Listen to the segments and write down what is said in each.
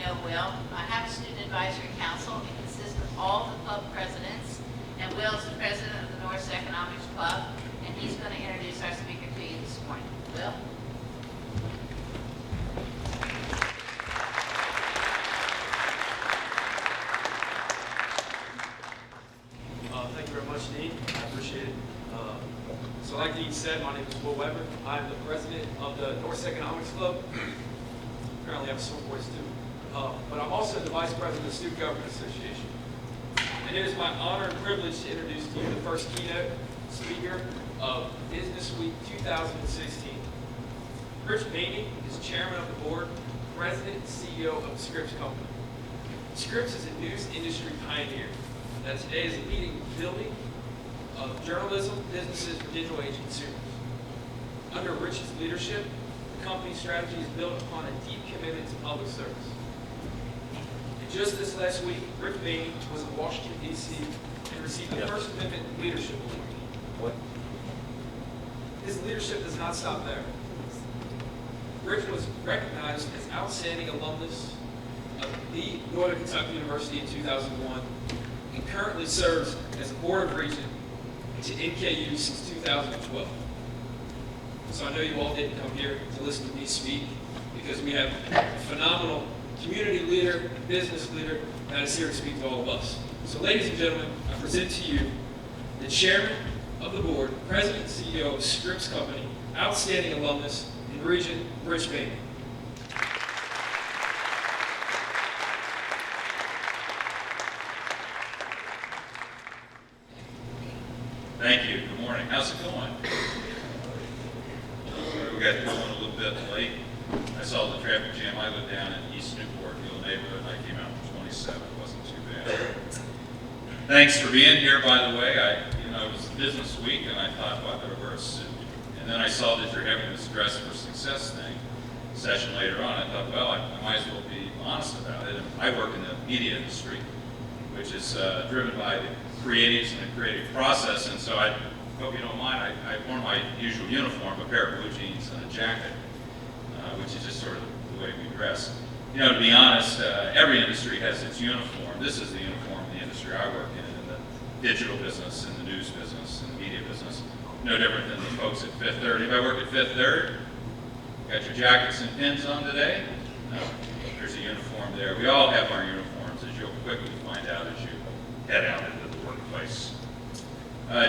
know well, I have a student advisory council. It consists of all the club presidents, and Will's the president of the Norse Economics Club, and he's going to introduce our speaker to you this morning. Will? Thank you very much, Dean. I appreciate it. So like Dean said, my name is Will Weber. I'm the president of the Norse Economics Club. Apparently I have sore voice too. But I'm also the vice president of the Student Government Association. And it is my honor and privilege to introduce to you the first keynote speaker of Business Week 2016. Rich Boehne is chairman of the board, president and CEO of the Scripps Company. Scripps is a news industry pioneer that today is leading the building of journalism businesses for digital age consumers. Under Rich's leadership, the company's strategy is built upon a deep commitment to public service. And just this last week, Rich Boehne was in Washington, D.C. and received the First Amendment Leadership Award. What? His leadership does not stop there. Rich was recognized as outstanding alumnus of the Northern Kentucky University in 2001 and currently serves as a board of regent to NKU since 2012. So I know you all didn't come here to listen to me speak because we have a phenomenal community leader and business leader that is here to speak to all of us. So ladies and gentlemen, I present to you the chairman of the board, president and CEO of Scripps Company, outstanding alumnus and regent, Rich Boehne. Thank you. Good morning. How's it going? We got going a little bit late. I saw the traffic jam. I lived down in East Newport, the old neighborhood, and I came out from 27. It wasn't too bad. Thanks for being here, by the way. It was business week, and I thought, well, I better wear a suit. And then I saw that you're having this Dress for Success thing session later on. I thought, well, I might as well be honest about it. And I work in the media industry, which is driven by the creatives and the creative process, and so I hope you don't mind, I wore my usual uniform, a pair of blue jeans and a jacket, which is just sort of the way we dress. To be honest, every industry has its uniform. This is the uniform of the industry I work in the digital business, in the news business, in the media business. No different than the folks at Fifth Third. Anybody work at Fifth Third? Got your jackets and pins on today? No, there's a uniform there. We all have our uniforms, as you'll quickly find out as you head out into the workplace.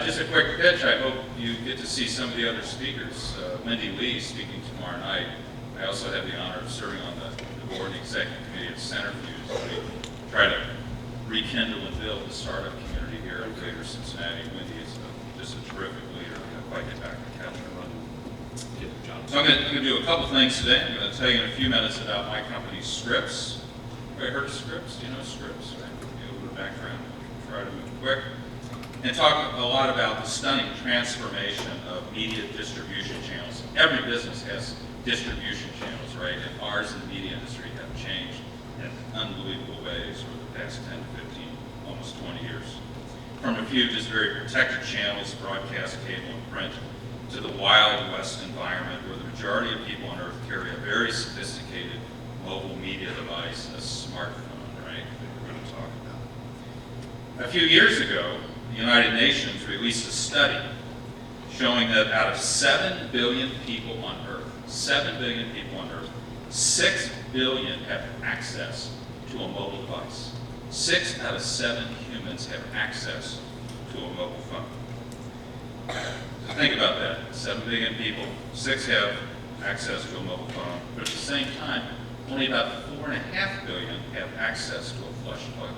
Just a quick pitch. I hope you get to see some of the other speakers. Wendy Lee speaking tomorrow night. I also have the honor of serving on the board and executive committee at Centrifuge. We try to rekindle and build the startup community here in Greater Cincinnati. Wendy is just a terrific leader. I'll quite get back to Catherine. So I'm going to do a couple things today. I'm going to tell you in a few minutes about my company, Scripps. Everybody heard of Scripps? Do you know Scripps? Right? Give you a little bit of background. Try to move quick. And talk a lot about the stunning transformation of media distribution channels. Every business has distribution channels, right? And ours in the media industry have changed in unbelievable ways over the past 10 to 15, almost 20 years. From a few just very protected channels, broadcast, cable, and print, to the Wild West environment where the majority of people on Earth carry a very sophisticated mobile media device, a smartphone, right, that we're going to talk about. A few years ago, the United Nations released a study showing that out of 7 billion people on Earth, 7 billion people on Earth, 6 billion have access to a mobile device. 6 out of 7 humans have access to a mobile phone. So think about that. 7 billion people, 6 have access to a mobile phone, but at the same time, only about 4.5 billion have access to a flush toilet.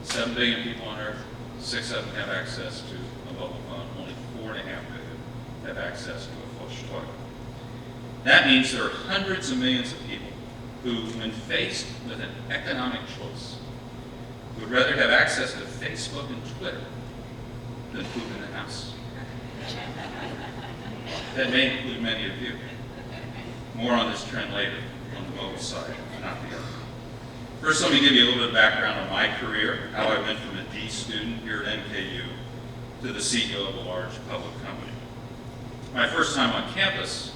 7 billion people on Earth, 6 of them have access to a mobile phone, only 4.5 billion have access to a flush toilet. That means there are hundreds of millions of people who, when faced with an economic choice, would rather have access to Facebook and Twitter than poop in the house. That may include many of you. More on this trend later on the mobile side, not the other. First, let me give you a little bit of background on my career, how I went from a D student here at NKU to the CEO of a large public company. My first time on campus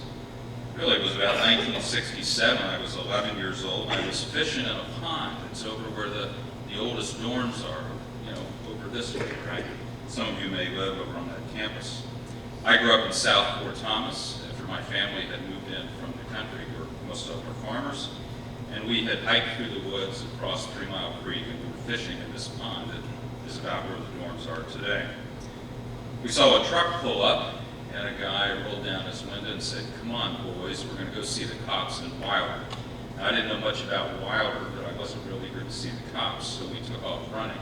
Really, it was about 1967. I was 11 years old. I was fishing in a pond. It's over where the oldest dorms are, over this way, right? Some of you may live over on that campus. I grew up in South Fort Thomas after my family had moved in from the country, where most of them were farmers. And we had hiked through the woods across 3 Mile Creek, and we were fishing in this pond that is about where the dorms are today. We saw a truck pull up, and a guy rolled down his window and said, "Come on, boys, we're going to go see the cops in Wilder." Now, I didn't know much about Wilder, but I wasn't really eager to see the cops, so we took off running.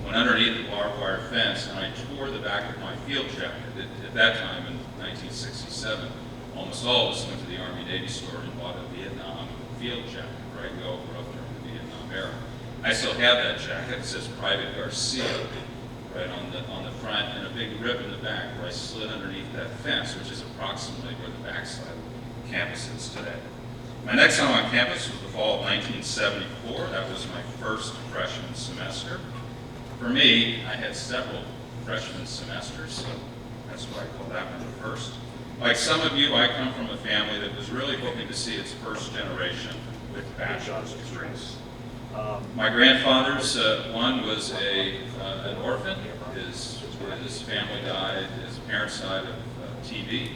Went underneath the barbed wire fence, and I tore the back of my field jacket. At that time, in 1967, almost all of us went to the Army-Navy store and bought a Vietnam field jacket, right? We all grew up during the Vietnam era. I still have that jacket. It says Private Garcia right on the front, and a big rip in the back where I slid underneath that fence, which is approximately where the backside of campus is today. My next time on campus was the fall of 1974. That was my first freshman semester. For me, I had several freshman semesters, so that's why I call that one the first. Like some of you, I come from a family that was really hoping to see its first generation with bachelor's degrees. My grandfather's one was an orphan. His family died, his parents died of TB.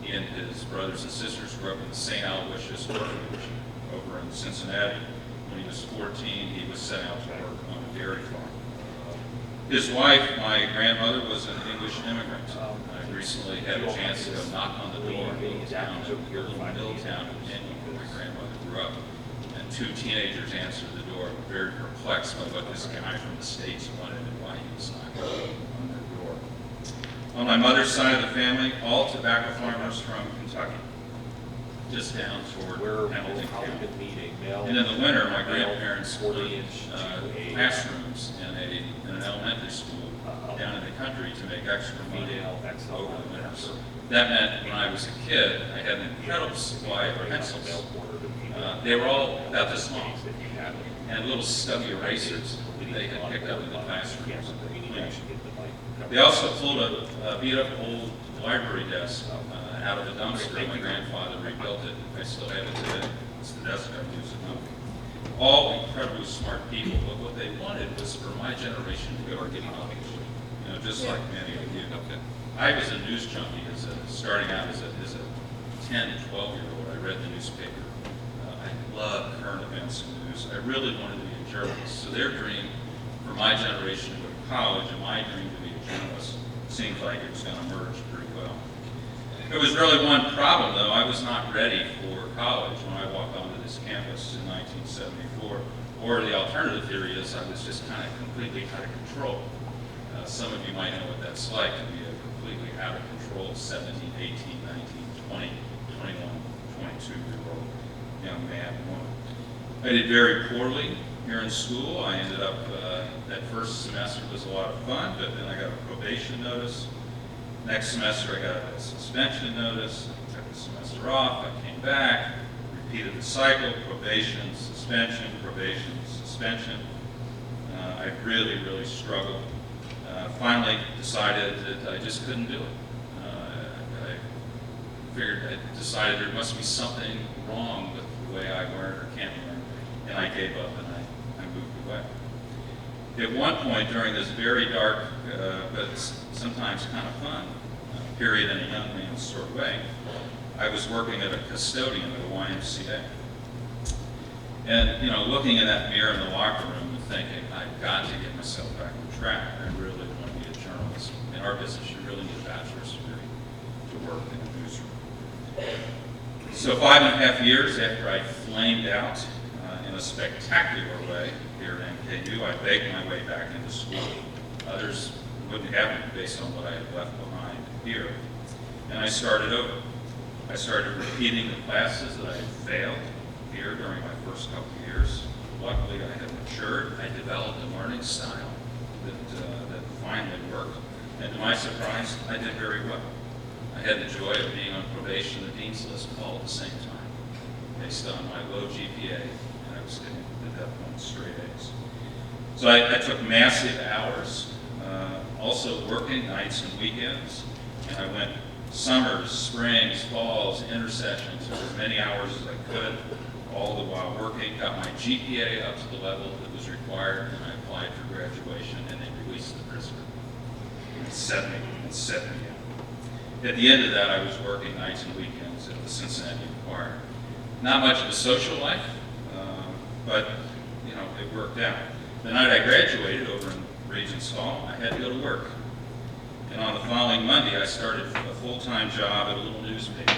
He and his brothers and sisters grew up in the St. Aloysius orphanage over in Cincinnati. When he was 14, he was sent out to work on a dairy farm. His wife, my grandmother, was an English immigrant. I recently had a chance to go knock on the door of a little town in NKU, where my grandmother grew up. And 2 teenagers answered the door, very perplexed by what this guy from the States wanted and why he was knocking on their door. On my mother's side of the family, all tobacco farmers from Kentucky, just down toward Hamilton County. And in the winter, my grandparents built classrooms in an elementary school down in the country to make extra money over the winters. That meant when I was a kid, I had an incredible supply of pencils. They were all about this long, and little stubby erasers that they had picked up in the classrooms. They also pulled a beat-up old library desk out of a dumpster. My grandfather rebuilt it. I still have it today. It's the desk I use at home. All incredibly smart people, but what they wanted was for my generation to go get knowledge. Just like many of you. I was a news junkie, starting out as a 10, 12-year-old. I read the newspaper. I loved current events and news. I really wanted to be a journalist. So their dream for my generation to go to college and my dream to be a journalist seemed like it was going to merge pretty well. There was really one problem, though. I was not ready for college when I walked onto this campus in 1974. Or the alternative theory is I was just kind of completely out of control. Some of you might know what that's like to be a completely out of control 17, 18, 19, 20, 21, 22-year-old young man and woman. I did very poorly here in school. I ended up, that first semester was a lot of fun, but then I got a probation notice. Next semester I got a suspension notice. I took the semester off. I came back, repeated the cycle, probation, suspension, probation, suspension. I really, really struggled. Finally decided that I just couldn't do it. I decided there must be something wrong with the way I learn or can't learn, and I gave up and I moved away. At one point during this very dark, but sometimes kind of fun period in a young man's sort of way, I was working at a custodian at a YMCA. And, looking in that mirror in the locker room and thinking, I've got to get myself back on track. I really want to be a journalist. In our business, you really need a bachelor's degree to work in a newsroom. So 5.5 years after I flamed out in a spectacular way here at NKU, I begged my way back into school. Others wouldn't have me based on what I had left behind here. And I started over. I started repeating the classes that I had failed here during my first couple of years. Luckily, I had matured. I developed a learning style that finally worked. And to my surprise, I did very well. I had the joy of being on probation and the dean's list all at the same time, based on my low GPA, and I was getting, at that point, straight A's. So I took massive hours, also working nights and weekends, and I went summers, springs, falls, intersessions, took as many hours as I could, all the while working, got my GPA up to the level that was required, and I applied for graduation, and they released the prisoner. And set me out. At the end of that, I was working nights and weekends at the Cincinnati Enquirer. Not much of a social life, but it worked out. The night I graduated over in Regents Hall, I had to go to work. And on the following Monday, I started a full-time job at a little newspaper.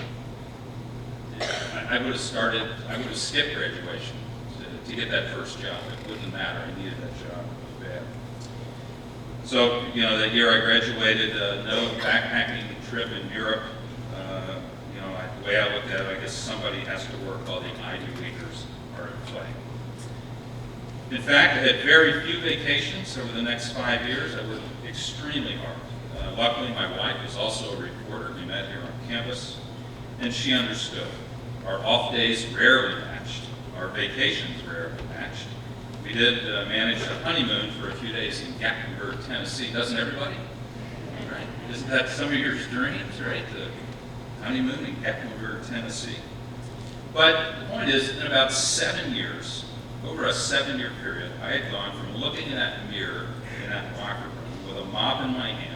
I would have skipped graduation to get that first job. It wouldn't matter. I needed that job. It was bad. So, that year I graduated, no backpacking trip in Europe. The way I looked at it, I guess somebody has to work while the Ivy Leaguers are at play. In fact, I had very few vacations over the next 5 years. I worked extremely hard. Luckily, my wife is also a reporter. We met here on campus, and she understood. Our off days rarely matched. Our vacations rarely matched. We did manage a honeymoon for a few days in Gatlinburg, Tennessee. Doesn't everybody? Right? Isn't that some of your dreams, right? The honeymoon in Gatlinburg, Tennessee. But the point is, in about 7 years, over a 7-year period, I had gone from looking in that mirror in that locker room with a mop in my hand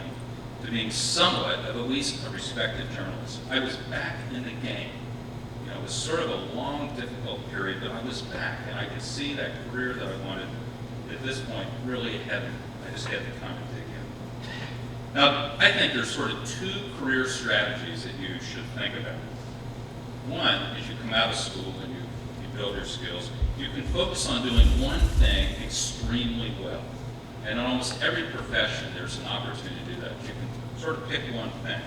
to being somewhat of at least a respected journalist. I was back in the game. It was sort of a long, difficult period, but I was back, and I could see that career that I wanted at this point really I just had to kind of dig in. Now, I think there's sort of 2 career strategies that you should think about. One is you come out of school and you build your skills. You can focus on doing one thing extremely well. And in almost every profession, there's an opportunity to do that. You can sort of pick one thing.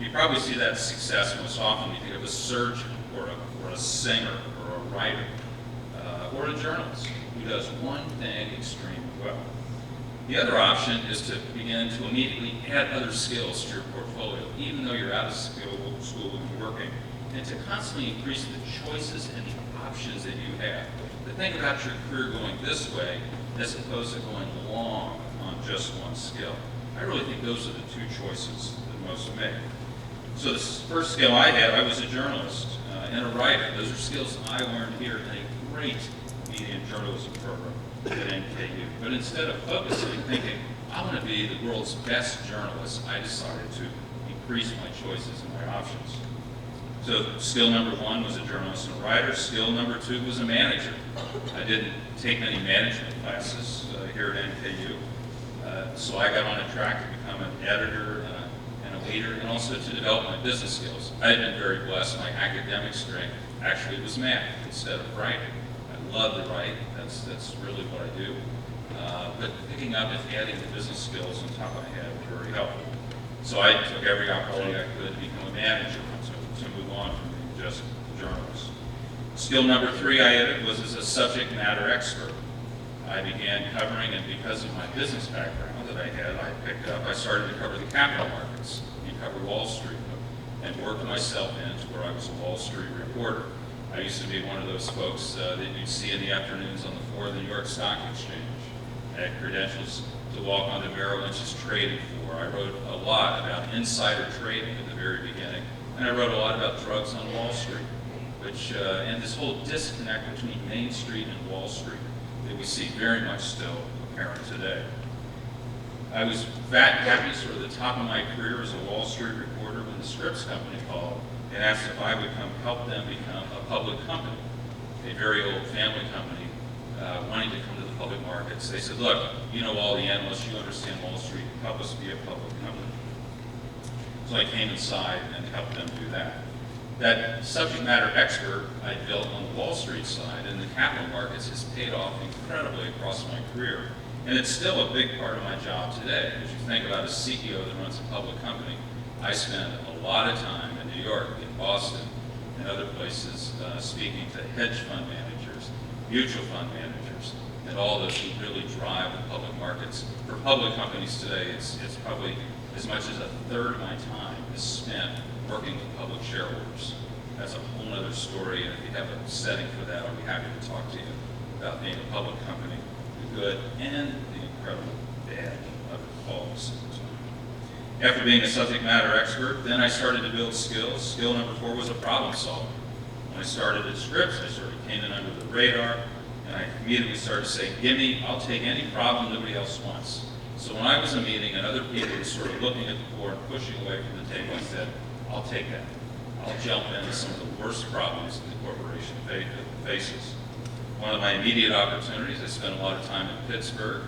You probably see that success most often. You think of a surgeon or a singer or a writer or a journalist who does one thing extremely well. The other option is to begin to immediately add other skills to your portfolio, even though you're out of school and working, and to constantly increase the choices and the options that you have. To think about your career going this way as opposed to going long on just one skill. I really think those are the 2 choices that most make. So the first skill I had, I was a journalist and a writer. Those are skills I learned here in a great media and journalism program at NKU. But instead of focusing and thinking, I want to be the world's best journalist, I decided to increase my choices and my options. So skill number 1 was a journalist and a writer. Skill number 2 was a manager. I didn't take many management classes here at NKU, so I got on a track to become an editor and a leader, and also to develop my business skills. I had been very blessed. My academic strength actually was math instead of writing. I love to write. That's really what I do. But picking up and adding the business skills on top of my head was very helpful. So I took every opportunity I could to become a manager, to move on from being just a journalist. Skill number 3 I added was as a subject matter expert. I began covering, and because of my business background that I started to cover the capital markets and cover Wall Street, and worked myself into where I was a Wall Street reporter. I used to be one of those folks that you'd see in the afternoons on the floor of the New York Stock Exchange. I had credentials to walk onto Merrill Lynch's trading floor. I wrote a lot about insider trading at the very beginning, and I wrote a lot about drugs on Wall Street, and this whole disconnect between Main Street and Wall Street that we see very much still apparent today. I was happy, sort of the top of my career as a Wall Street reporter, when the Scripps Company called and asked if I would help them become a public company, a very old family company, wanting to come to the public markets. They said, look, you know all the analysts, you understand Wall Street, help us be a public company. So I came inside and helped them do that. That subject matter expert I built on the Wall Street side and the capital markets has paid off incredibly across my career. And it's still a big part of my job today. As you think about a CEO that runs a public company, I spend a lot of time in New York, in Boston, and other places speaking to hedge fund managers, mutual fund managers, and all those who really drive the public markets. For public companies today, it's probably as much as a third of my time is spent working with public shareholders. That's a whole other story, and if you have a setting for that, I'll be happy to talk to you about being a public company, the good and the incredible bad of it all. After being a subject matter expert, then I started to build skills. Skill number 4 was a problem solver. When I started at Scripps, I sort of came in under the radar, and I immediately started to say, gimme, I'll take any problem nobody else wants. So when I was in a meeting and other people were sort of looking at the floor and pushing away from the table, I said, I'll take that. I'll jump into some of the worst problems the corporation faces. One of my immediate opportunities, I spent a lot of time in Pittsburgh.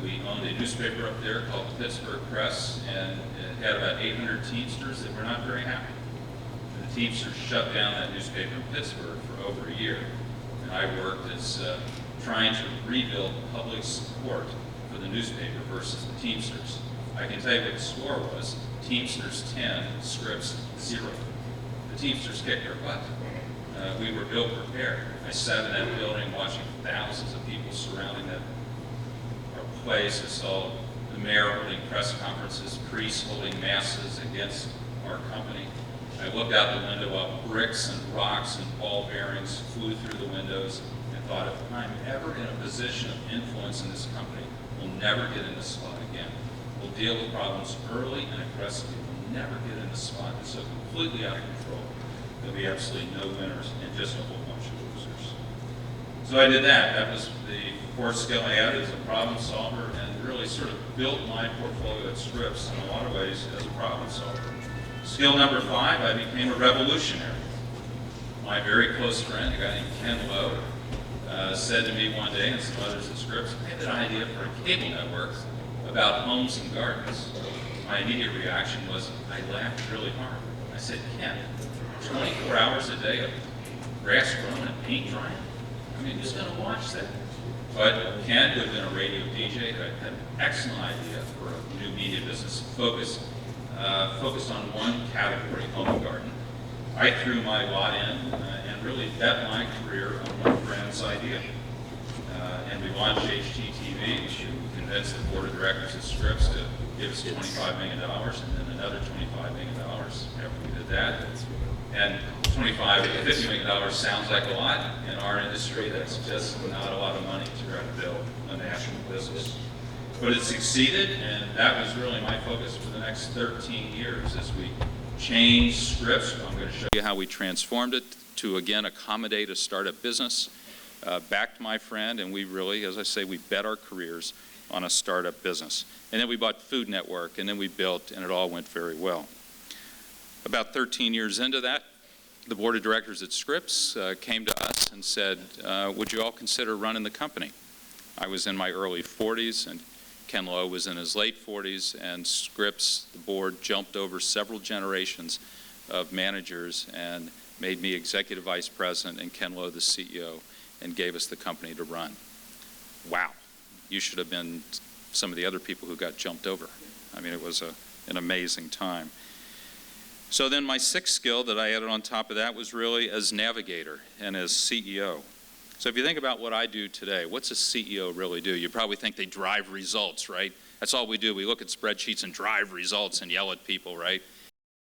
We owned a newspaper up there called the Pittsburgh Press, and it had about 800 Teamsters that were not very happy. The Teamsters shut down that newspaper in Pittsburgh for over a year, and I worked as trying to rebuild public support for the newspaper versus the Teamsters. I can tell you what the score was. Teamsters 10, Scripps 0. The Teamsters kicked our butt. We were ill prepared. I sat in that building watching thousands of people surrounding our place. I saw the mayor holding press conferences, priests holding masses against our company. I looked out the window while bricks and rocks and ball bearings flew through the windows and thought, if I'm ever in a position of influence in this company, we'll never get in this spot again. We'll deal with problems early and aggressively. We'll never get in this spot that's so completely out of control. There'll be absolutely no winners and just a whole bunch of losers. So I did that. That was the 4th skill I had as a problem solver, and really sort of built my portfolio at Scripps in a lot of ways as a problem solver. Skill number 5, I became a revolutionary. My very close friend, a guy named Ken Lowe, said to me one day, and some others at Scripps, I had an idea for a cable network about homes and gardens. My immediate reaction was, I laughed really hard. I said, Ken, 24 hours a day of grass growing and paint drying? I mean, who's going to watch that? But Ken, who had been a radio DJ, had an excellent idea for a new media business focused on one category, home and garden. I threw my lot in and really bet my career on one friend's idea. And we launched HGTV. We convinced the board of directors at Scripps to give us $25 million, and then another $25 million after we did that. And $50 million sounds like a lot. In our industry, that's just not a lot of money to try to build a national business. But it succeeded, and that was really my focus for the next 13 years as we changed Scripps. I'm going to show you how we transformed it to, again, accommodate a startup business. Backed my friend, and we really, as I say, we bet our careers on a startup business. And then we bought Food Network, and then we built, and it all went very well. About 13 years into that, the board of directors at Scripps came to us and said, would you all consider running the company? I was in my early 40s, and Ken Lowe was in his late 40s, and Scripps, the board, jumped over several generations of managers and made me executive vice president and Ken Lowe the CEO, and gave us the company to run. Wow. You should have been some of the other people who got jumped over. I mean, it was an amazing time. So then my 6th skill that I added on top of that was really as navigator and as CEO. So if you think about what I do today, what's a CEO really do? You probably think they drive results, right? That's all we do. We look at spreadsheets and drive results and yell at people, right?